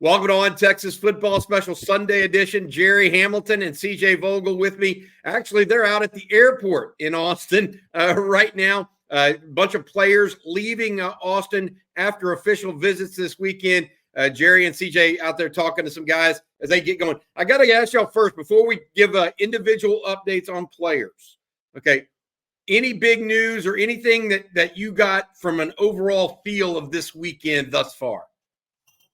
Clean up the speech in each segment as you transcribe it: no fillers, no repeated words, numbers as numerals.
Welcome to On Texas Football Special Sunday Edition. Gerry Hamilton and CJ Vogel with me. Actually, they're out at the airport in Austin right now. A bunch of players leaving Austin after official visits this weekend. Gerry and CJ out there talking to some guys as they get going. I got to ask y'all first, before we give individual updates on players, okay, any big news or anything that you got from an overall feel of this weekend thus far?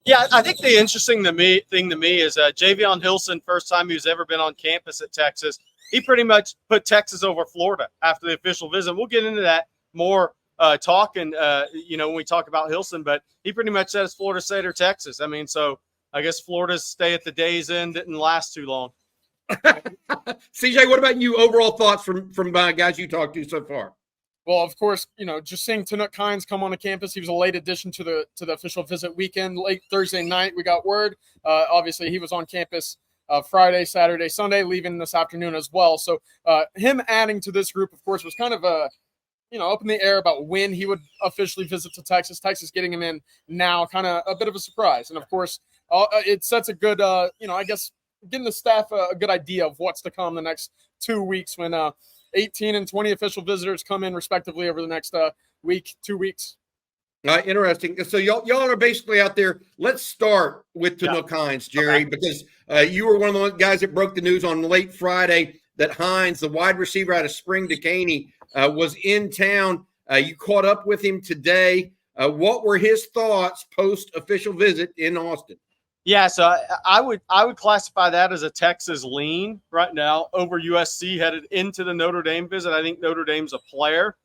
Yeah, I think the interesting thing to me is Javon Hilson, first time he's ever been on campus at Texas. He pretty much put Texas over Florida after the official visit. We'll get into that more when we talk about Hilson, but he pretty much said it's Florida State or Texas. I mean, so I guess Florida's stay at the day's end didn't last too long. CJ, what about you? Overall thoughts from guys you talked to so far? Well, of course, just seeing Tanook Hines come on the campus, he was a late addition to the official visit weekend. Late Thursday night, we got word. Obviously, he was on campus Friday, Saturday, Sunday, leaving this afternoon as well. So him adding to this group, of course, was kind of up in the air about when he would officially visit to Texas. Texas getting him in now, kind of a bit of a surprise. And, of course, it sets a good, I guess, getting the staff a good idea of what's to come the next 2 weeks when 18 and 20 official visitors come in respectively over the next 2 weeks. Interesting. So y'all are basically out there. Let's start with Tanook Hines, Gerry, because you were one of the guys that broke the news on late Friday that Hines, the wide receiver out of Spring Decaney, was in town. You caught up with him today. What were his thoughts post official visit in Austin? Yeah, so I would classify that as a Texas lean right now over USC headed into the Notre Dame visit. I think Notre Dame's a player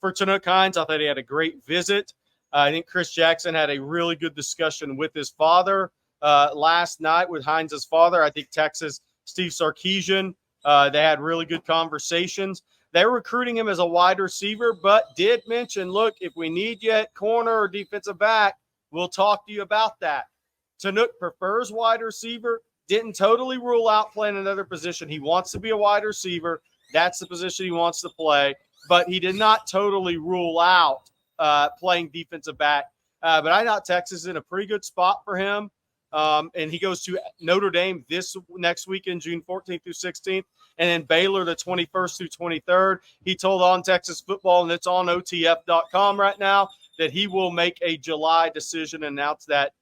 for Tanook Hines. I thought he had a great visit. I think Chris Jackson had a really good discussion with his father last night with Hines' father. I think Texas, Steve Sarkisian, they had really good conversations. They're recruiting him as a wide receiver, but did mention, look, if we need you at corner or defensive back, we'll talk to you about that. Tanook prefers wide receiver, didn't totally rule out playing another position. He wants to be a wide receiver. That's the position he wants to play, but he did not totally rule out playing defensive back. But I thought Texas is in a pretty good spot for him. And he goes to Notre Dame this next weekend, June 14th through 16th, and then Baylor the 21st through 23rd. He told On Texas Football, and it's on OTF.com right now, that he will make a July decision, announce that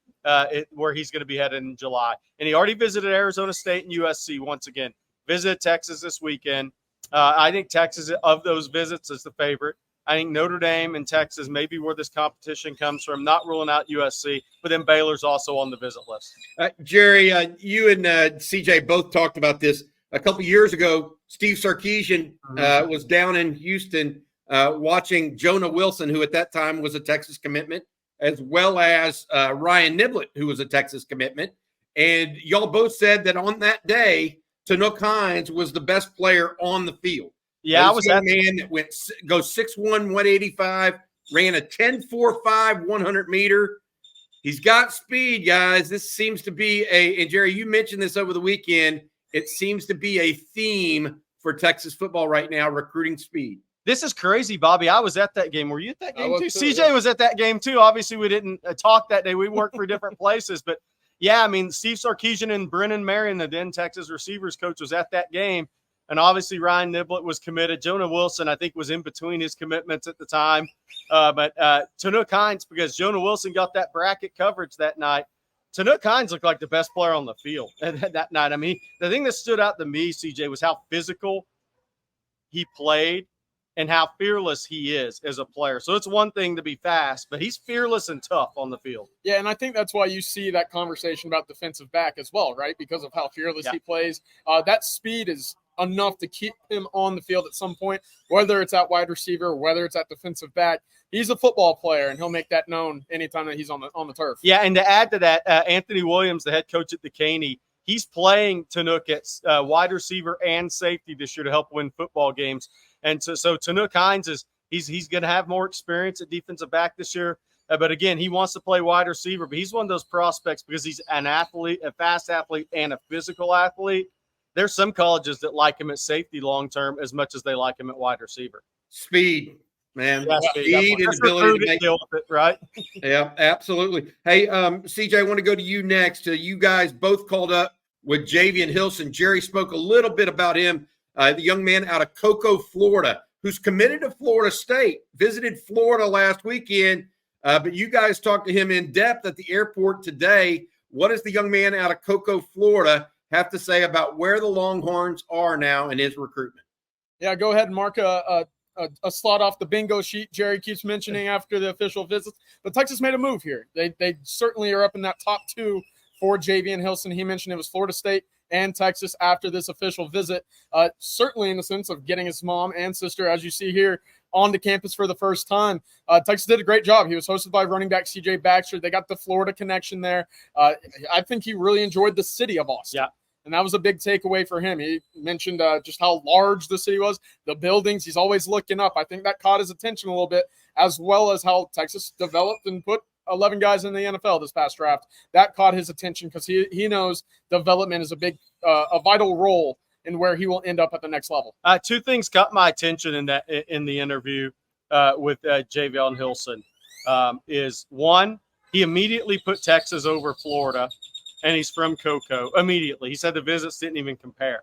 where he's going to be headed in July. And he already visited Arizona State and USC once again. Visited Texas this weekend. I think Texas, of those visits, is the favorite. I think Notre Dame and Texas may be where this competition comes from, not ruling out USC, but then Baylor's also on the visit list. Gerry, you and CJ both talked about this. A couple years ago, Steve Sarkisian was down in Houston watching Jonah Wilson, who at that time was a Texas commitment, as well as Ryan Niblett, who was a Texas commitment. And y'all both said that on that day, Tanook Hines was the best player on the field. Yeah, I was that man that goes 6'1", 185, ran a 10.45 100 meter. He's got speed, guys. This seems to be and Gerry, you mentioned this over the weekend. It seems to be a theme for Texas football right now, recruiting speed. This is crazy, Bobby. I was at that game. Were you at that game too? CJ was at that game too. Obviously, we didn't talk that day. We worked for different places. But, yeah, I mean, Steve Sarkisian and Brennan Marion, the then Texas receivers coach, was at that game. And obviously Ryan Niblett was committed. Jonah Wilson, I think, was in between his commitments at the time. But Tanook Hines, because Jonah Wilson got that bracket coverage that night, Tanook Hines looked like the best player on the field that night. I mean, the thing that stood out to me, CJ, was how physical he played and how fearless he is as a player. So it's one thing to be fast, but he's fearless and tough on the field. Yeah, and I think that's why you see that conversation about defensive back as well, right? Because of how fearless he plays. That speed is enough to keep him on the field at some point, whether it's at wide receiver or whether it's at defensive back. He's a football player, and he'll make that known anytime that he's on the turf. Yeah, and to add to that, Anthony Williams, the head coach at Decaney, he's playing Tanook at wide receiver and safety this year to help win football games. And so Tanook Hines he's going to have more experience at defensive back this year. But again, he wants to play wide receiver, but he's one of those prospects because he's an athlete, a fast athlete, and a physical athlete. There's some colleges that like him at safety long-term as much as they like him at wide receiver. Speed. man. Yeah, Speed and ability to make deal with it, right? Yeah, absolutely. Hey, CJ, I want to go to you next. You guys both called up with Javon Hilson. Gerry spoke a little bit about him, the young man out of Cocoa, Florida, who's committed to Florida State, visited Florida last weekend, but you guys talked to him in depth at the airport today. What does the young man out of Cocoa, Florida have to say about where the Longhorns are now in his recruitment? Yeah, go ahead and mark a slot off the bingo sheet Gerry keeps mentioning after the official visits. But Texas made a move here. They certainly are up in that top 2 for Javon Hilson. He mentioned it was Florida State and Texas after this official visit. Certainly in the sense of getting his mom and sister, as you see here, on the campus for the first time. Texas did a great job. He was hosted by running back CJ Baxter. They got the Florida connection there. I think he really enjoyed the city of Austin. Yeah. And that was a big takeaway for him. He mentioned just how large the city was, the buildings. He's always looking up. I think that caught his attention a little bit, as well as how Texas developed and put 11 guys in the NFL this past draft. That caught his attention because he knows development is a vital role in where he will end up at the next level. 2 things caught my attention in the interview with Javon Hilson. Is one, he immediately put Texas over Florida. And he's from Cocoa immediately. He said the visits didn't even compare.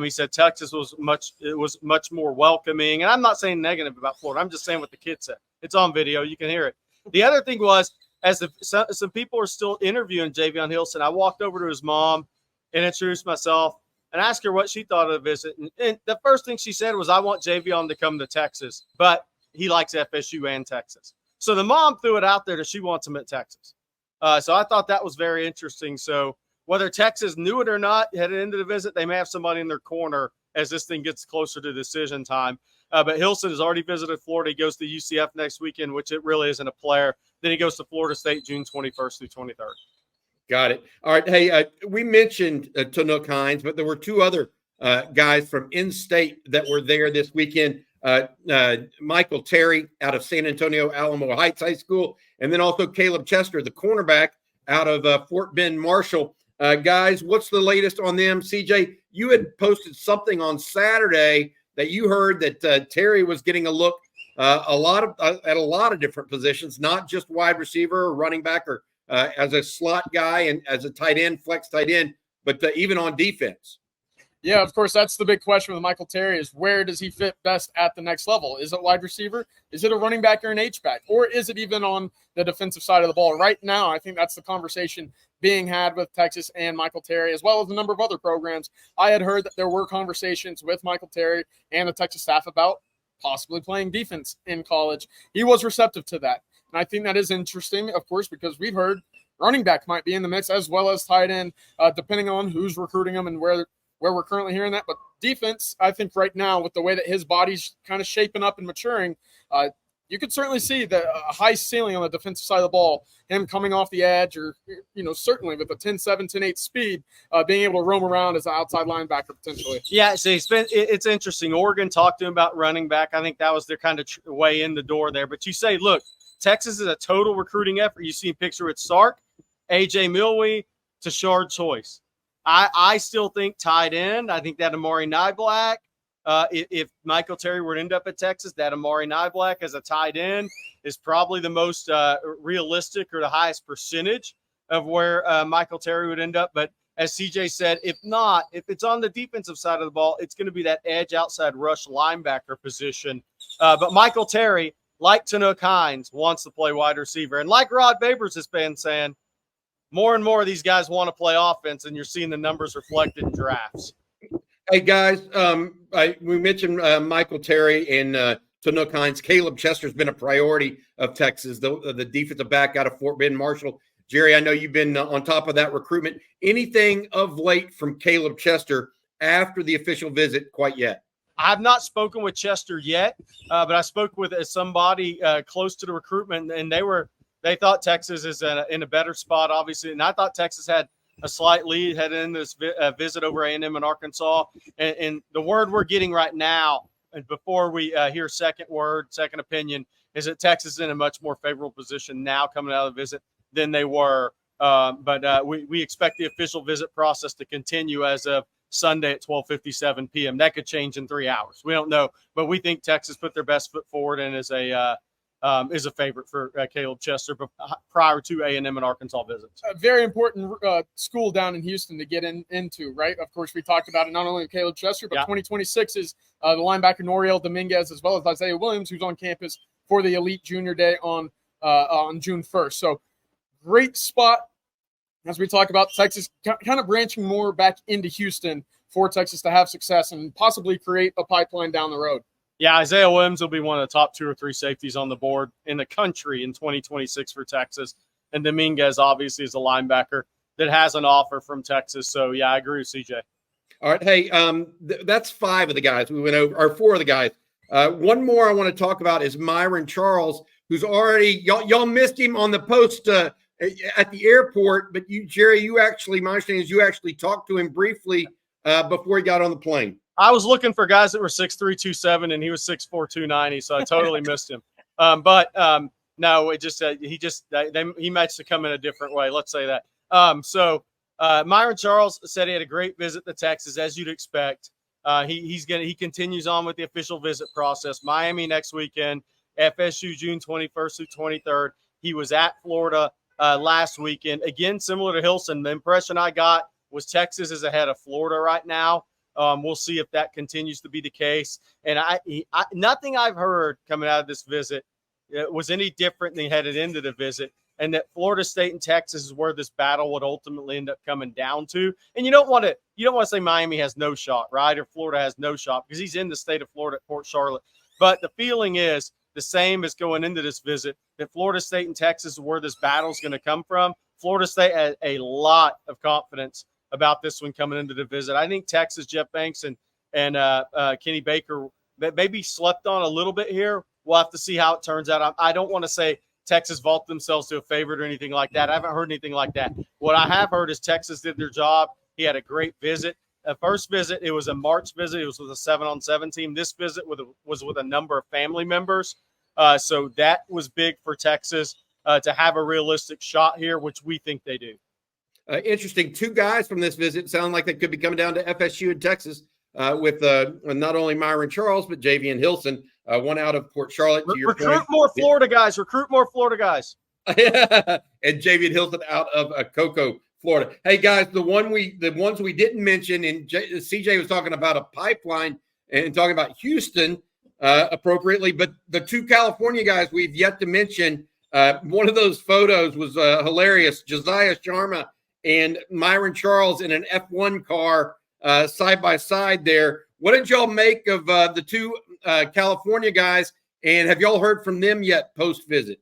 He said Texas was much more welcoming. And I'm not saying negative about Florida. I'm just saying what the kid said. It's on video. You can hear it. The other thing was, as some people are still interviewing Javon Hilson, I walked over to his mom and introduced myself and asked her what she thought of the visit. And the first thing she said was, I want Javon to come to Texas, but he likes FSU and Texas. So the mom threw it out there that she wants him at Texas. So I thought that was very interesting. So whether Texas knew it or not, headed into the visit, they may have somebody in their corner as this thing gets closer to decision time. But Hilson has already visited Florida. He goes to UCF next weekend, which it really isn't a player. Then he goes to Florida State June 21st through 23rd. Got it. All right. Hey, we mentioned Tanook Hines, but there were 2 other guys from in-state that were there this weekend. Michael Terry out of San Antonio Alamo Heights High School, and then also Caleb Chester, the cornerback out of Fort Bend Marshall. Guys, what's the latest on them? CJ, you had posted something on Saturday that you heard that Terry was getting a look at a lot of different positions, not just wide receiver or running back or as a slot guy and as a tight end, flex tight end, but even on defense. Yeah, of course, that's the big question with Michael Terry is where does he fit best at the next level? Is it wide receiver? Is it a running back or an H-back? Or is it even on the defensive side of the ball? Right now, I think that's the conversation being had with Texas and Michael Terry, as well as a number of other programs. I had heard that there were conversations with Michael Terry and the Texas staff about possibly playing defense in college. He was receptive to that. And I think that is interesting, of course, because we've heard running back might be in the mix as well as tight end, depending on who's recruiting them and where we're currently hearing that. But defense, I think right now, with the way that his body's kind of shaping up and maturing, you could certainly see the high ceiling on the defensive side of the ball, him coming off the edge or, certainly with a 10-7, 10-8 speed, being able to roam around as an outside linebacker potentially. Yeah, so it's interesting. Oregon talked to him about running back. I think that was their kind of way in the door there. But you say, look, Texas is a total recruiting effort. You see a picture with Sark, A.J. Milwee, Tashard Choice. I still think tight end. I think that Amari Niblack, if Michael Terry were to end up at Texas, that Amari Niblack as a tight end is probably the most realistic or the highest percentage of where Michael Terry would end up. But as CJ said, if it's on the defensive side of the ball, it's going to be that edge outside rush linebacker position. But Michael Terry, like Tanook Hines, wants to play wide receiver. And like Rod Babers has been saying, more and more of these guys want to play offense, and you're seeing the numbers reflected in drafts. Hey, guys, we mentioned Michael Terry and Tanook Hines. Caleb Chester's been a priority of Texas, the defensive back out of Fort Bend Marshall. Gerry, I know you've been on top of that recruitment. Anything of late from Caleb Chester after the official visit quite yet? I have not spoken with Chester yet, but I spoke with somebody close to the recruitment, and they thought Texas is in a better spot, obviously. And I thought Texas had a slight lead heading into this visit over A&M in Arkansas. And the word we're getting right now, and before we hear second opinion, is that Texas is in a much more favorable position now coming out of the visit than they were. But we expect the official visit process to continue as of Sunday at 12:57 p.m. That could change in 3 hours. We don't know, but we think Texas put their best foot forward and is a favorite for Caleb Chester prior to A&M and Arkansas visits. A very important school down in Houston to get into, right? Of course, we talked about it, not only Caleb Chester, but 2026 is the linebacker Noriel Dominguez, as well as Isaiah Williams, who's on campus for the Elite Junior Day on June 1st. So great spot as we talk about Texas kind of branching more back into Houston for Texas to have success and possibly create a pipeline down the road. Yeah, Isaiah Williams will be one of the top 2 or 3 safeties on the board in the country in 2026 for Texas. And Dominguez, obviously, is a linebacker that has an offer from Texas. So, yeah, I agree with CJ. All right. Hey, that's 5 of the guys we went over, or 4 of the guys. One more I want to talk about is Myon Charles, who's already y'all missed him on the post at the airport, but Gerry, my understanding is you actually talked to him briefly before he got on the plane. I was looking for guys that were 6'3", 270, and he was 6'4", 290, so I totally missed him. No, it just he matched to come in a different way. Let's say that. Myon Charles said he had a great visit to Texas, as you'd expect. He continues on with the official visit process. Miami next weekend, FSU June 21st through 23rd. He was at Florida last weekend. Again, similar to Hilson, the impression I got was Texas is ahead of Florida right now. We'll see if that continues to be the case. And nothing I've heard coming out of this visit was any different than headed into the visit, and that Florida State and Texas is where this battle would ultimately end up coming down to. And you don't want to say Miami has no shot, right? Or Florida has no shot, because he's in the state of Florida at Port Charlotte. But the feeling is the same as going into this visit, that Florida State and Texas is where this battle is going to come from. Florida State has a lot of confidence about this one coming into the visit. I think Texas, Jeff Banks and Kenny Baker maybe slept on a little bit here. We'll have to see how it turns out. I don't want to say Texas vault themselves to a favorite or anything like that. I haven't heard anything like that. What I have heard is Texas did their job. He had a great visit. First visit, it was a March visit. It was with a 7-on-7 team. This visit was with a number of family members. So that was big for Texas to have a realistic shot here, which we think they do. Interesting. 2 guys from this visit sound like they could be coming down to FSU in Texas with not only Myon Charles, but Javon Hilson, one out of Port Charlotte. Recruit more Florida guys. And Javon Hilson out of Cocoa, Florida. Hey, guys, the ones we didn't mention, and CJ was talking about a pipeline and talking about Houston appropriately, but the 2 California guys we've yet to mention, one of those photos was hilarious. Josiah Sharma and Myon Charles in an F1 car side by side there. What did y'all make of the 2 California guys, and have y'all heard from them yet post-visit?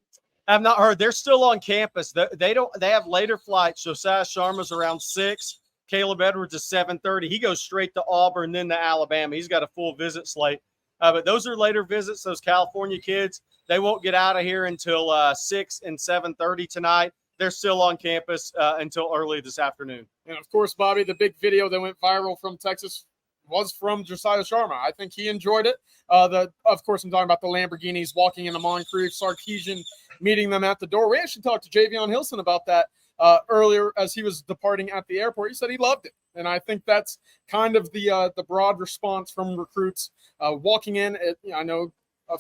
I've not heard. They're still on campus. They have later flights. Josiah Sharma's around 6. Caleb Edwards is 7:30. He goes straight to Auburn, then to Alabama. He's got a full visit slate. But those are later visits, those California kids. They won't get out of here until 6 and 7:30 tonight. They're still on campus until early this afternoon. And, of course, Bobby, the big video that went viral from Texas was from Josiah Sharma. I think he enjoyed it. Of course, I'm talking about the Lamborghinis walking into Moncrief, Sarkeesian meeting them at the door. We actually talked to Javon Hilson about that earlier as he was departing at the airport. He said he loved it. And I think that's kind of the broad response from recruits walking in. I know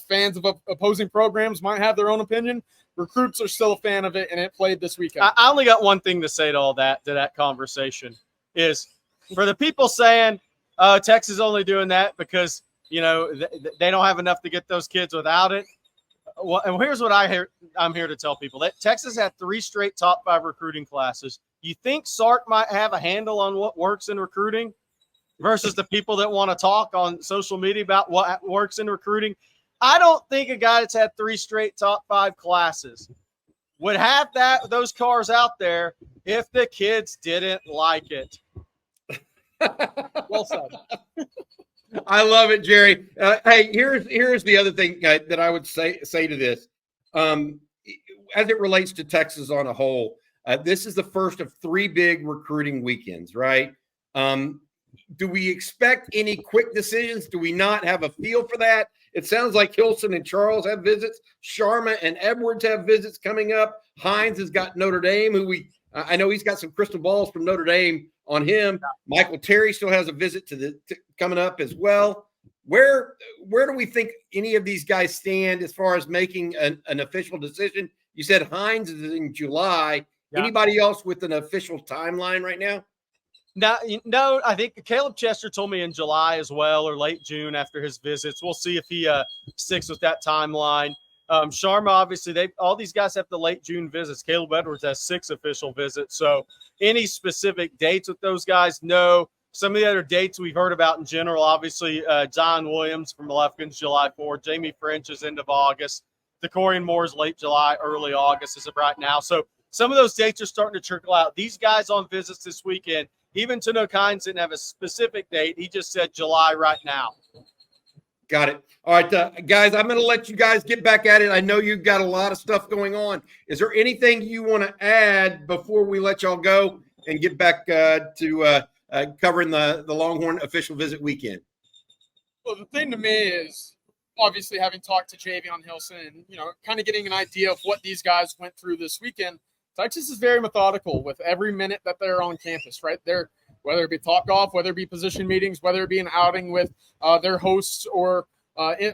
fans of opposing programs might have their own opinion. Recruits are still a fan of it, and it played this weekend. I only got one thing to say to all that, to that conversation, is for the people saying Texas is only doing that because, they don't have enough to get those kids without it. Well, and here's what I'm here to tell people. That Texas had 3 straight top 5 recruiting classes. You think Sark might have a handle on what works in recruiting versus the people that want to talk on social media about what works in recruiting? I don't think a guy that's had 3 straight top 5 classes would have those cars out there if the kids didn't like it. Well said. I love it, Gerry. Hey, here's the other thing that I would say to this. As it relates to Texas on a whole, this is the first of 3 big recruiting weekends, right? Do we expect any quick decisions? Do we not have a feel for that? It sounds like Hilson and Charles have visits. Sharma and Edwards have visits coming up. Hines has got Notre Dame, who I know he's got some crystal balls from Notre Dame on him. Michael Terry still has a visit coming up as well. Where do we think any of these guys stand as far as making an official decision? You said Hines is in July. Yeah. Anybody else with an official timeline right now? No, I think Caleb Chester told me in July as well, or late June after his visits. We'll see if he sticks with that timeline. Sharma, obviously, all these guys have the late June visits. Caleb Edwards has 6 official visits. So any specific dates with those guys? No. Some of the other dates we've heard about in general, obviously, John Williams from Lefkin's July 4th. Jamie French is end of August. DeCorian Moore's late July, early August as of right now. So some of those dates are starting to trickle out. These guys on visits this weekend, even Tanook Hines didn't have a specific date. He just said July right now. Got it. All right, guys, I'm going to let you guys get back at it. I know you've got a lot of stuff going on. Is there anything you want to add before we let y'all go and get back to covering the Longhorn official visit weekend? Well, the thing to me is obviously having talked to Javon Hilson and, kind of getting an idea of what these guys went through this weekend. Texas is very methodical with every minute that they're on campus, right? They're, whether it be talk off, whether it be position meetings, whether it be an outing with their hosts or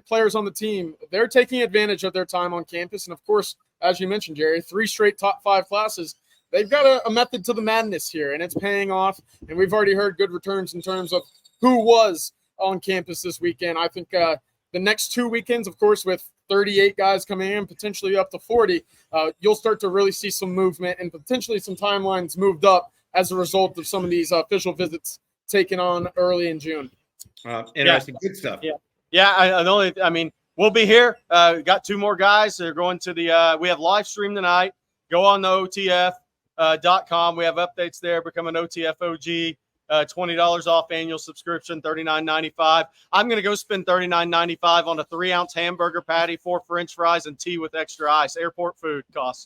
players on the team, they're taking advantage of their time on campus. And of course, as you mentioned, Gerry, 3 straight top 5 classes. They've got a method to the madness here, and it's paying off. And we've already heard good returns in terms of who was on campus this weekend. I think the next 2 weekends, of course, with 38 guys coming in, potentially up to 40, you'll start to really see some movement and potentially some timelines moved up as a result of some of these official visits taken on early in June. Interesting. Good stuff. I mean, we'll be here. Got 2 more guys. They're going to we have live stream tonight. Go on the OTF.com. We have updates there. Become an OTF OG. $20 off annual subscription, $39.95. I'm going to go spend $39.95 on a 3-ounce hamburger patty, 4 French fries, and tea with extra ice. Airport food costs.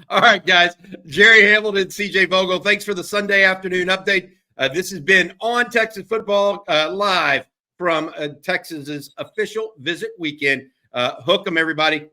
All right, guys. Gerry Hamilton, CJ Vogel, thanks for the Sunday afternoon update. This has been On Texas Football, live from Texas's official visit weekend. Hook 'em, everybody.